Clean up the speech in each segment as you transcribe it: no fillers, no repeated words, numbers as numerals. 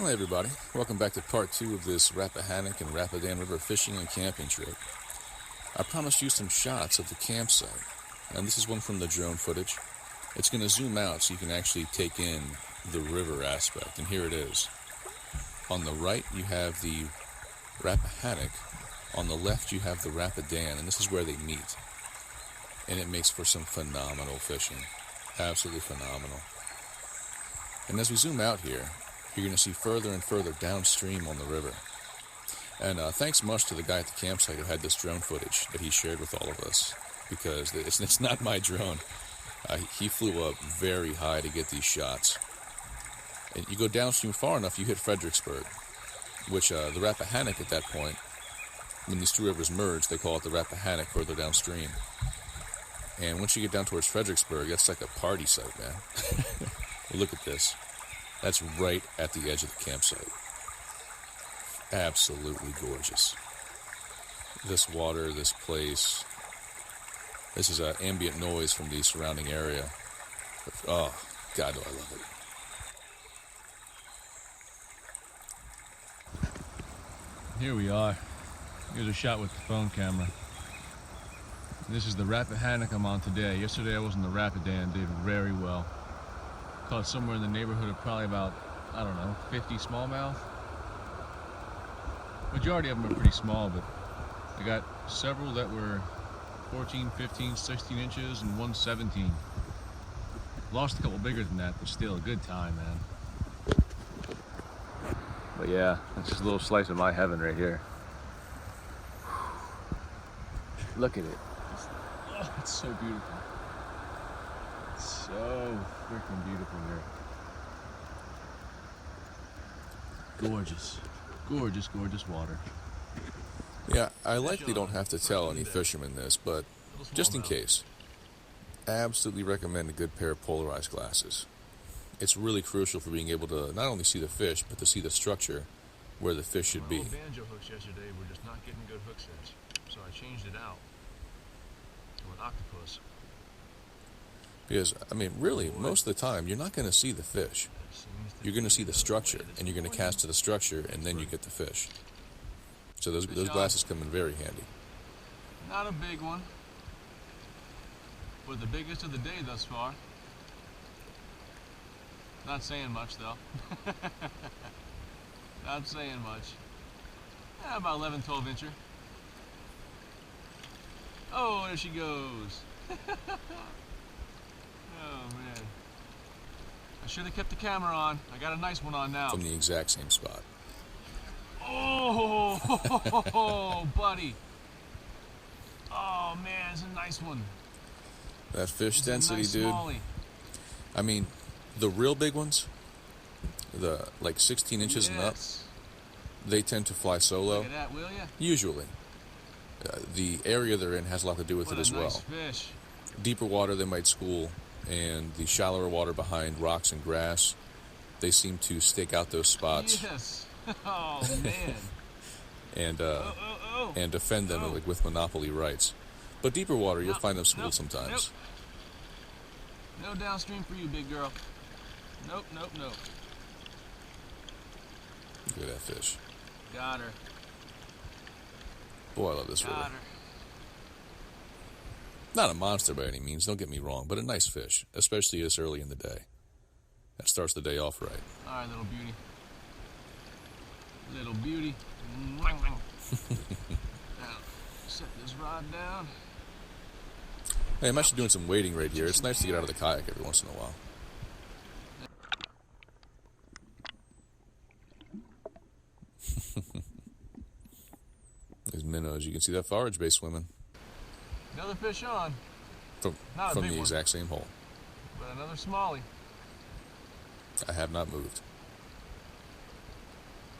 Hi everybody, welcome back to part 2 of this Rappahannock and Rapidan River fishing and camping trip. I promised you some shots of the campsite, and this is one from the drone footage. It's going to zoom out so you can actually take in the river aspect, and here it is. On the right you have the Rappahannock, on the left you have the Rapidan, and this is where they meet. And it makes for some phenomenal fishing, absolutely phenomenal. And as we zoom out here, you're going to see further and further downstream on the river. And thanks much to the guy at the campsite who had this drone footage that he shared with all of us, because it's not my drone. He flew up very high to get these shots. And you go downstream far enough, you hit Fredericksburg, which the Rappahannock at that point, when these two rivers merge, they call it the Rappahannock further downstream. And once you get down towards Fredericksburg, that's like a party site, man. Look at this. That's right at the edge of the campsite. Absolutely gorgeous. This water, this place. This is ambient noise from the surrounding area. Oh, God, do I love it. Here we are. Here's a shot with the phone camera. This is the Rappahannock I'm on today. Yesterday I was in the Rapidan, did very well. Caught somewhere in the neighborhood of probably about, 50 smallmouth. Majority of them are pretty small, but I got several that were 14, 15, 16 inches and one 17. Lost a couple bigger than that, but still a good time, man. But yeah, that's just a little slice of my heaven right here. Look at it. It's so beautiful. So freaking beautiful here. Gorgeous. Gorgeous, gorgeous water. Yeah, I likely don't have to tell any fishermen this, but just in case, I absolutely recommend a good pair of polarized glasses. It's really crucial for being able to not only see the fish, but to see the structure where the fish should be. My banjo hooks yesterday were just not getting good hook sets, so I changed it out to an octopus. Because, really, most of the time, you're not going to see the fish. You're going to see the structure, and you're going to cast to the structure, and then you get the fish. So those glasses come in very handy. Not a big one, but the biggest of the day thus far. Not saying much, though. Not saying much. Yeah, about 11, 12 incher. Oh, there she goes. Oh man, I should have kept the camera on. I got a nice one on now. From the exact same spot. Oh, buddy. Oh man, it's a nice one. That fish density, nice dude. Smallie. The real big ones, the like 16 inches and up, they tend to fly solo. Look at that, will ya? Usually. The area they're in has a lot to do with it as well. Fish. Deeper water, they might school. And the shallower water behind rocks and grass, they seem to stake out those spots. Yes. Oh man. and defend them with monopoly rights. But deeper water, you'll find them schooled sometimes. No downstream for you, big girl. Nope. Look at that fish. Got her. Boy, I love this river. Got her. Not a monster by any means, don't get me wrong, but a nice fish, especially this early in the day. That starts the day off right. All right, little beauty. Little beauty. Now, set this rod down. Hey, I'm actually doing some wading right here. It's nice to get out of the kayak every once in a while. There's minnows. You can see that forage base swimming. Another fish on. From the exact same hole. But another smallie. I have not moved.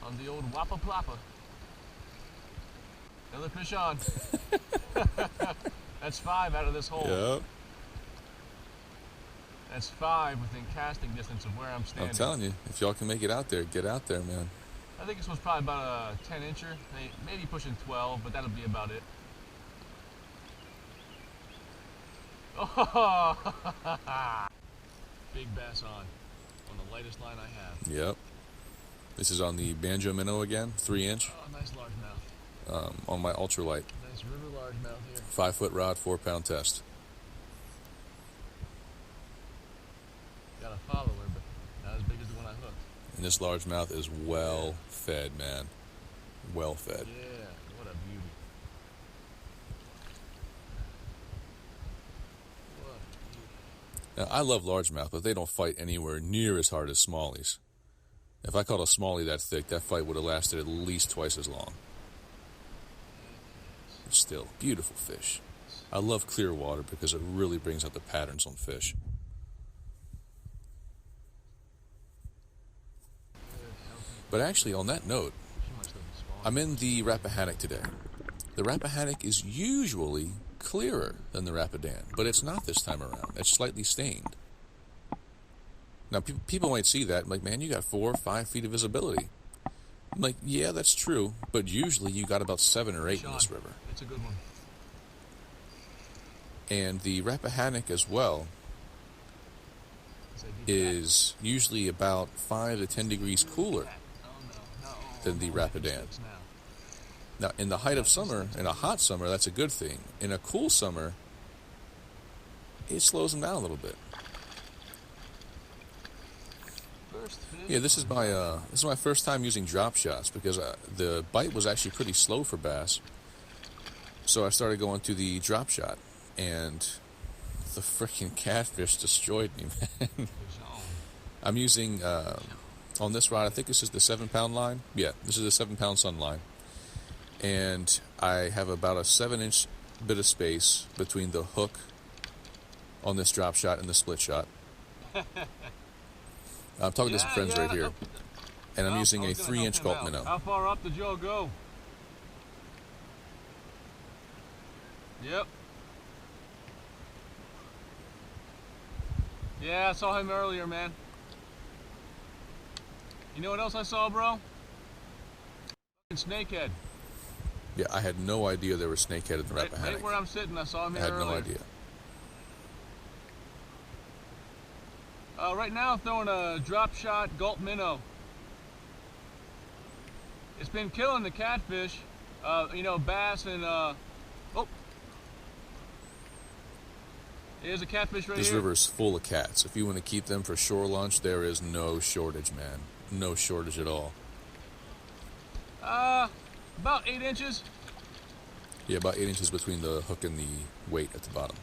On the old wappa plappa. Another fish on. That's 5 out of this hole. Yep. That's 5 within casting distance of where I'm standing. I'm telling you, if y'all can make it out there, get out there, man. I think this one's probably about a 10 incher. Maybe pushing 12, but that'll be about it. Oh, big bass on the lightest line I have. Yep. This is on the banjo minnow again, 3-inch, Oh, nice largemouth. on my ultralight. Nice river largemouth here. 5-foot rod, 4-pound test. Got a follower, but not as big as the one I hooked. And this largemouth is well fed, man. Well fed. Yeah, what a beauty. What a beauty. Now, I love largemouth, but they don't fight anywhere near as hard as smallies. If I caught a smallie that thick, that fight would have lasted at least twice as long. But still, beautiful fish. I love clear water because it really brings out the patterns on fish. But actually, on that note, I'm in the Rappahannock today. The Rappahannock is usually clearer than the Rapidan, but it's not this time around. It's slightly stained. Now, people might see that, like, man, you got 4 or 5 feet of visibility. I'm like, yeah, that's true, but usually you got about 7 or 8 in this river. It's a good one. And the Rappahannock as well is usually about 5 to 10 degrees cooler than the Rapidan. Now, in the height of summer, in a hot summer, that's a good thing. In a cool summer, it slows them down a little bit. Yeah, this is my first time using drop shots because the bite was actually pretty slow for bass. So I started going to the drop shot, and the freaking catfish destroyed me, man. I'm using on this rod, I think this is the 7-pound line. Yeah, this is a 7-pound sun line, and I have about a 7-inch bit of space between the hook on this drop shot and the split shot. I'm talking to some friends right here, and I'm using a 3-inch gulp minnow. How far up did Joe go? Yep. Yeah, I saw him earlier, man. You know what else I saw, bro? Snakehead. Yeah, I had no idea there was snakehead in the Rappahannock. Right where I'm sitting, I saw him here I had earlier. no idea. Right now, I'm throwing a drop shot gulp minnow. It's been killing the catfish, you know, bass and, oh. There's a catfish right here. This river is full of cats. If you want to keep them for shore lunch, there is no shortage, man. No shortage at all. About 8 inches. Yeah, about 8 inches between the hook and the weight at the bottom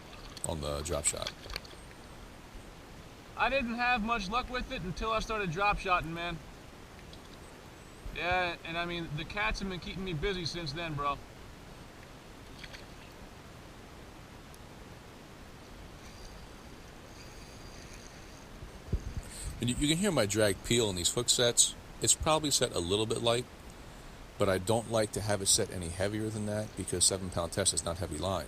on the drop shot. I didn't have much luck with it until I started drop shotting, man. Yeah, and I mean, the cats have been keeping me busy since then, bro. And you can hear my drag peel in these hook sets. It's probably set a little bit light, but I don't like to have it set any heavier than that because 7-pound test is not heavy line.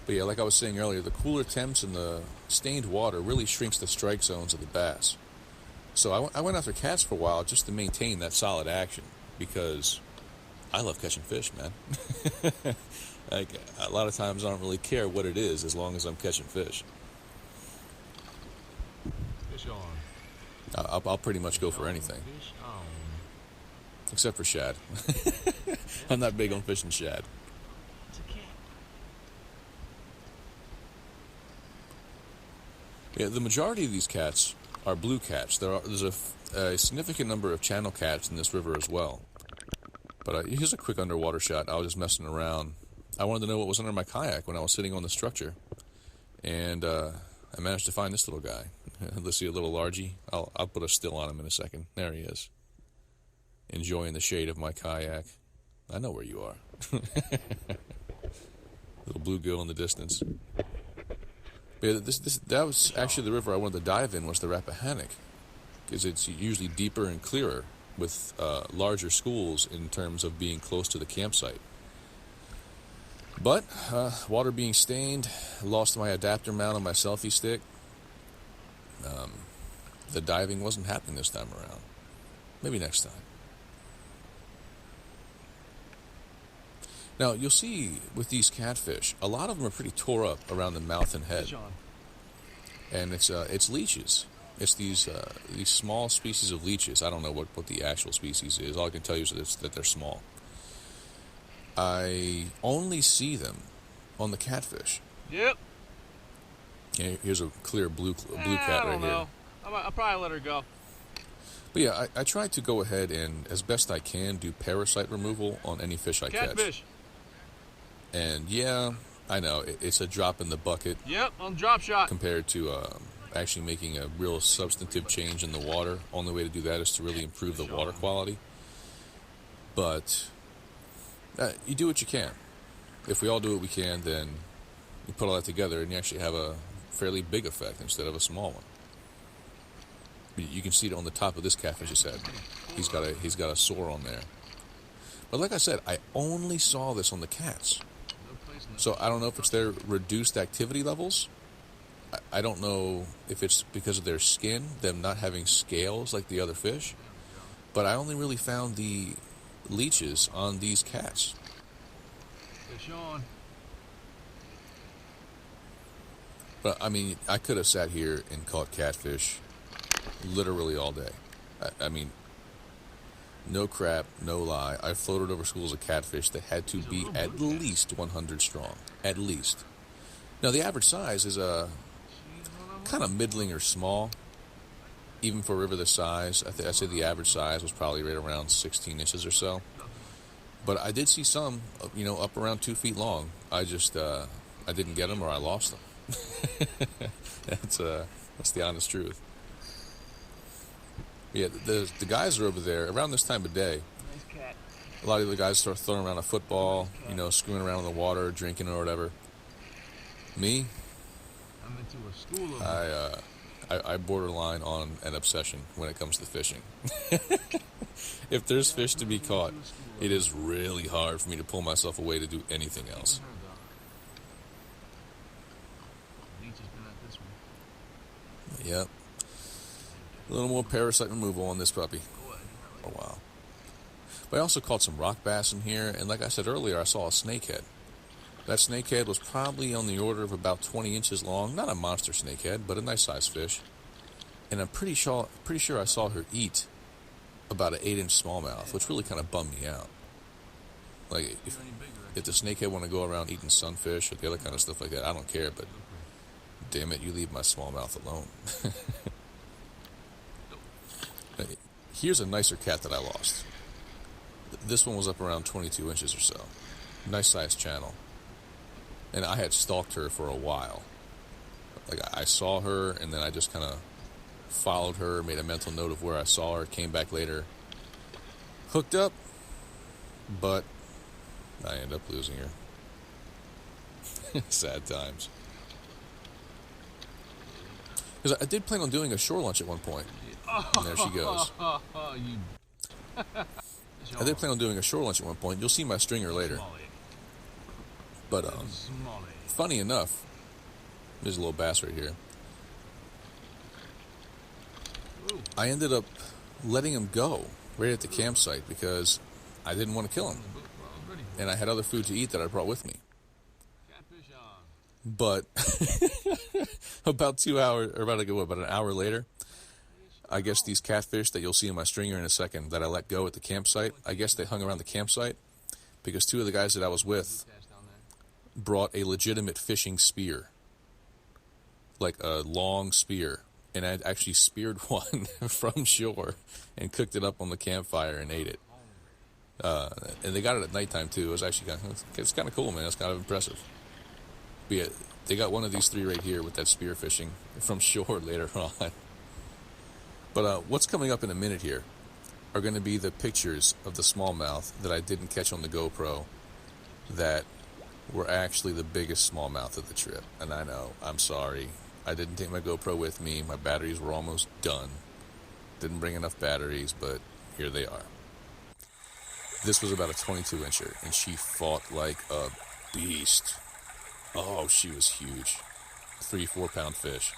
But yeah, like I was saying earlier, the cooler temps and the stained water really shrinks the strike zones of the bass. So I went after cats for a while just to maintain that solid action because I love catching fish, man. Like, a lot of times I don't really care what it is as long as I'm catching fish. Fish on. I'll pretty much go for anything. Fish on. Except for shad. I'm not big on fishing shad. It's a cat. Yeah, the majority of these cats are blue cats. There's a significant number of channel cats in this river as well. But here's a quick underwater shot. I was just messing around. I wanted to know what was under my kayak when I was sitting on the structure. And I managed to find this little guy. Let's see, a little largie. I'll put a still on him in a second. There he is. Enjoying the shade of my kayak. I know where you are. Little bluegill in the distance. But yeah, that was actually the river I wanted to dive in, was the Rappahannock, because it's usually deeper and clearer with larger schools in terms of being close to the campsite. But water being stained, lost my adapter mount on my selfie stick. The diving wasn't happening this time around. Maybe next time. Now, you'll see with these catfish, a lot of them are pretty tore up around the mouth and head. And it's leeches. It's these small species of leeches. I don't know what the actual species is. All I can tell you is that they're small. I only see them on the catfish. Yep. Here's a clear blue cat right here. I'll probably let her go. But yeah, I try to go ahead and, as best I can, do parasite removal on any fish I catch. Catfish. And yeah, I know, it's a drop in the bucket. Yep, on drop shot. Compared to actually making a real substantive change in the water. Only way to do that is to really improve the water quality. But you do what you can. If we all do what we can, then you put all that together and you actually have a fairly big effect instead of a small one. You can see it on the top of this catfish's head. He's got a sore on there. But like I said, I only saw this on the cats. So I don't know if it's their reduced activity levels. I don't know if it's because of their skin, them not having scales like the other fish. But I only really found the leeches on these cats. Fish on. But I mean, I could have sat here and caught catfish literally all day. I mean, no crap, no lie. I floated over schools of catfish that had to be at least 100 strong. At least. Now, the average size is kind of middling or small. Even for a river this size, I'd say the average size was probably right around 16 inches or so. But I did see some, up around 2 feet long. I just, I didn't get them or I lost them. That's the honest truth. Yeah, the guys are over there around this time of day. Nice cat. A lot of the guys start throwing around a football, screwing around in the water, drinking or whatever. Me, I'm into a school of I borderline on an obsession when it comes to fishing. If there's fish to be caught, it is really hard for me to pull myself away to do anything else. Yep. A little more parasite removal on this puppy. Oh, wow. But I also caught some rock bass in here, and like I said earlier, I saw a snakehead. That snakehead was probably on the order of about 20 inches long. Not a monster snakehead, but a nice-sized fish. And I'm pretty sure I saw her eat about an 8-inch smallmouth, which really kind of bummed me out. Like, if the snakehead want to go around eating sunfish or the other kind of stuff like that, I don't care, but damn it, you leave my smallmouth alone. Here's a nicer cat that I lost. This one was up around 22 inches or so. Nice sized channel. And I had stalked her for a while. Like, I saw her, and then I just kind of followed her, made a mental note of where I saw her, came back later, hooked up, but I ended up losing her. Sad times. Because I did plan on doing a shore lunch at one point. And there she goes. I did plan on doing a shore lunch at one point. You'll see my stringer later. But, funny enough, there's a little bass right here. I ended up letting him go right at the campsite because I didn't want to kill him. And I had other food to eat that I brought with me. But about an hour later, I guess these catfish that you'll see in my stringer in a second that I let go at the campsite, I guess they hung around the campsite because two of the guys that I was with brought a legitimate fishing spear, like a long spear, and I actually speared one from shore and cooked it up on the campfire and ate it. And they got it at nighttime too. It was actually it's kind of cool, man. It's kind of impressive. But yeah, they got one of these three right here with that spear fishing from shore later on. But what's coming up in a minute here are going to be the pictures of the smallmouth that I didn't catch on the GoPro that were actually the biggest smallmouth of the trip. And I know, I'm sorry. I didn't take my GoPro with me. My batteries were almost done. Didn't bring enough batteries, but here they are. This was about a 22-incher, and she fought like a beast. Oh, she was huge. 3-4 pound fish.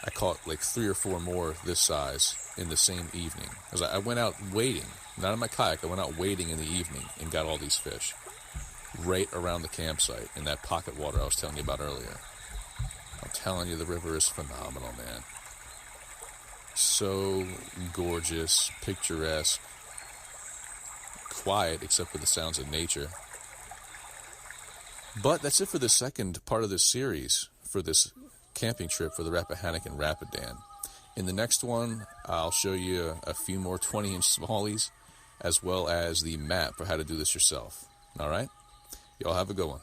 I caught like 3 or 4 more this size in the same evening. Because I went out wading, not in my kayak, I went out wading in the evening and got all these fish right around the campsite in that pocket water I was telling you about earlier. I'm telling you, the river is phenomenal, man. So gorgeous, picturesque, quiet except for the sounds of nature. But that's it for the second part of this series, for this camping trip for the Rappahannock and Rapidan. In the next one, I'll show you a few more 20-inch smallies, as well as the map for how to do this yourself. All right? Y'all have a good one.